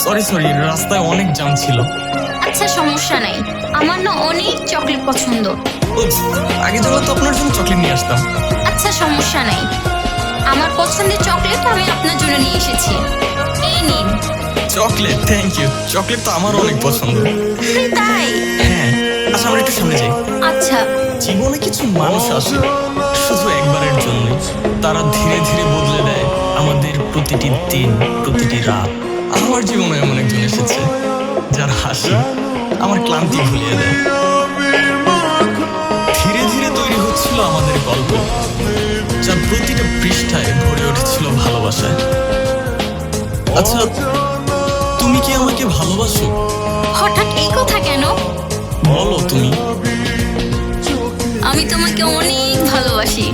Sorry, রাস্তায় অনেক jam ছিল। আচ্ছা সমস্যা নাই, আমার না অনেক চকলেট পছন্দ। Oops, আগে জানলে তো আপনার জন্য চকলেট নিয়ে আসতাম। আচ্ছা সমস্যা নাই, আমার পছন্দের চকলেট আমি আপনার জন্য নিয়ে এসেছি, এই নিন। চকলেট? Thank you. চকলেট তো আমার অনেক পছন্দ। তাই? হ্যাঁ, আচ্ছা আমরা একটু সামনে যাই। আচ্ছা। জীবনে কিছু মানুষ আসে শুধু একবারের জন্য, তারা ধীরে ধীরে বদলে দেয় আমাদের প্রতিটি দিন, প্রতিটি রাত। আমার জীবনে এমন একজন এসেছে যার হাসি আমার ক্লান্তি ভুলিয়ে দেয়। ধীরে ধীরে তৈরি হচ্ছিল আমাদের গল্প, যার প্রতিটা পৃষ্ঠায় ভরে উঠেছিল ভালোবাসায়। আচ্ছা, তুমি কি আমাকে ভালোবাসো? হঠাৎ এই কথা কেন? বলো তুমি। আমি তোমাকে অনেক ভালোবাসি।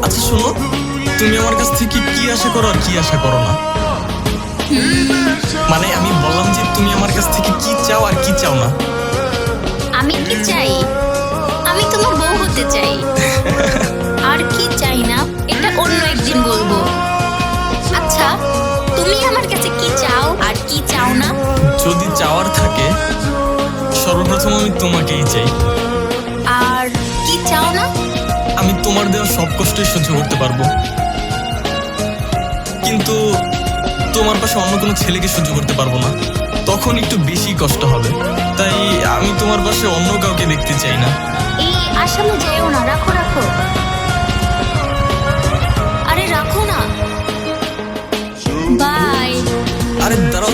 আচ্ছা শোনো, তুমি আমার কাছ থেকে কি আশা করো আর কি আশা করো না? মানে আমি বললাম যে তুমি আমার কাছ থেকে কি চাও আর কি চাও না। আমি কি চাই? আমি তোমার বউ হতে চাই। আর কি চাই না এটা অন্য একদিন বলবো। আচ্ছা, তুমি আমার কাছে কি চাও আর কি চাও না? যদি চাওয়ার থাকে, সর্বপ্রথম আমি তোমাকেই চাই। আর কি চাও না? আমি তোমার দেওয়া সব কষ্টই সহ্য করতে পারবো, কিন্তু তোমার পাশে অন্য কোনো ছেলেকে সহ্য করতে পারবো না। তখন একটু বেশি কষ্ট হবে। তাই আমি তোমার পাশে অন্য কাউকে দেখতে চাই না। এই আসামে যেও না, রাখো। আরে রাখো না। বাই। আরে দাঁড়াও।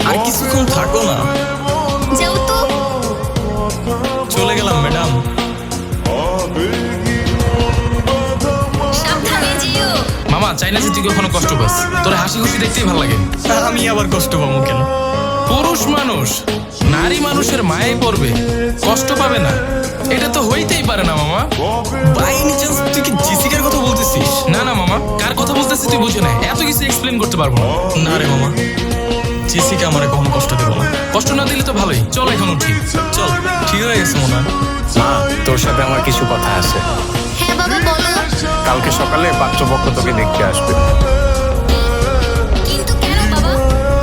আর কিছুক্ষণ থাকো না। যাও তো। চলে গেলাম ম্যাডাম। সাবধানে যেও। মামা, চাই না যে তুই কখনো কষ্ট পাস। তোর হাসি খুশি দেখতেই ভালো লাগে। আমি আবার কষ্ট পাবো কেন? পুরুষ মানুষ নারী মানুষের মায়ে পড়বে, কষ্ট পাবে না, এটা তো হইতেই পারে না মামা। বাই এনি চান্স তুই কি জেসিকার কথা বলতেছিস? না মামা, কার কথা বলতেছিস তুই বুঝে না, এত কিছু এক্সপ্লেন করতে পারবো না। না রে মামা, জেসিকা আমারে কখনো কষ্ট দেবো না। কষ্ট না দিলে তো ভালোই, চল এখন উঠি। চল, ঠিক হয়ে গেছে মনে হয়। মা, তোর সাথে আমার কিছু কথা আছে। হ্যাঁ বাবা বলো। কালকে সকালে পাত্রপক্ষ তোকে দেখতে আসবে। কিন্তু কেন বাবা?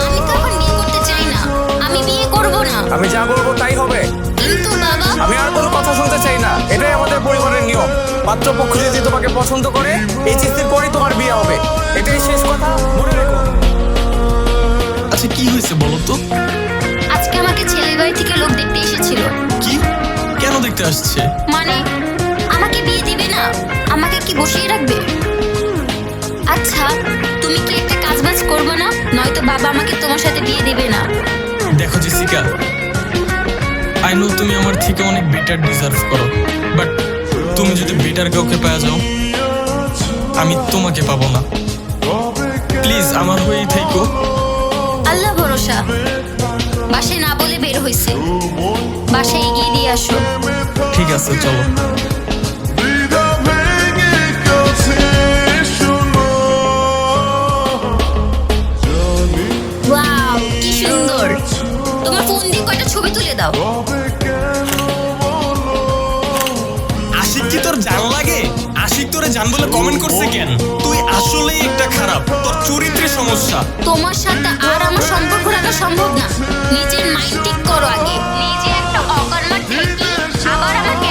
আমি তো এখন বিয়ে করতে চাই না, আমি বিয়ে করব না। আমি যা বলবো তাই হবে। কিন্তু বাবা। আমি আর কোনো কথা শুনতে চাই না, এটাই আমাদের পরিবারের নিয়ম। পাত্রপক্ষ যদি তোমাকে পছন্দ করে, এই চিঠির পরেই তোমার বিয়ে হবে, এটাই শেষ কথা, মনে রেখো। আচ্ছা কি হয়েছে বলো তো? আজকে আমাকে ছেলের বাড়ি থেকে লোক দেখতে এসেছিল। কি? কেন দেখতে আসছে? মানে আমাকে বিয়ে দিবে না, আমাকে কি বসিয়ে রাখবে? আচ্ছা, তুমি কি একটা কাজবাজ করবে না? নয়তো বাবা আমাকে তোমার সাথে বিয়ে দেবে না। দেখো জেসিকা, আই নো তুমি আমার থেকে অনেক বেটার ডিজার্ভ করো, বাট তুমি যদি বেটার কাউকে পাওয়া যাও, আমি তোমাকে পাবো না। প্লিজ আমার হয়েই থেকো। আল্লাহ ভরসা। বাসায় না বলে বের হইছে, বাসায় এগিয়ে দিয়ে আসো। ঠিক আছে চলো। ওয়াও, কি সুন্দর। তোমার ফোন দিয়ে কয়টা ছবি তুলে দাও। আশিক কি তোর জান লাগে? আশিক তোরে জান বলে কমেন্ট করছে কেন? তুই আসলেই একটা খারাপ, তোর চরিত্রের সমস্যা। তোমার সাথে আর আমার সম্পর্ক রাখা সম্ভব না। নিজের মাইন্ড ঠিক করো আগে। নিজে একটা অকর্মার থেকে আবার আমাকে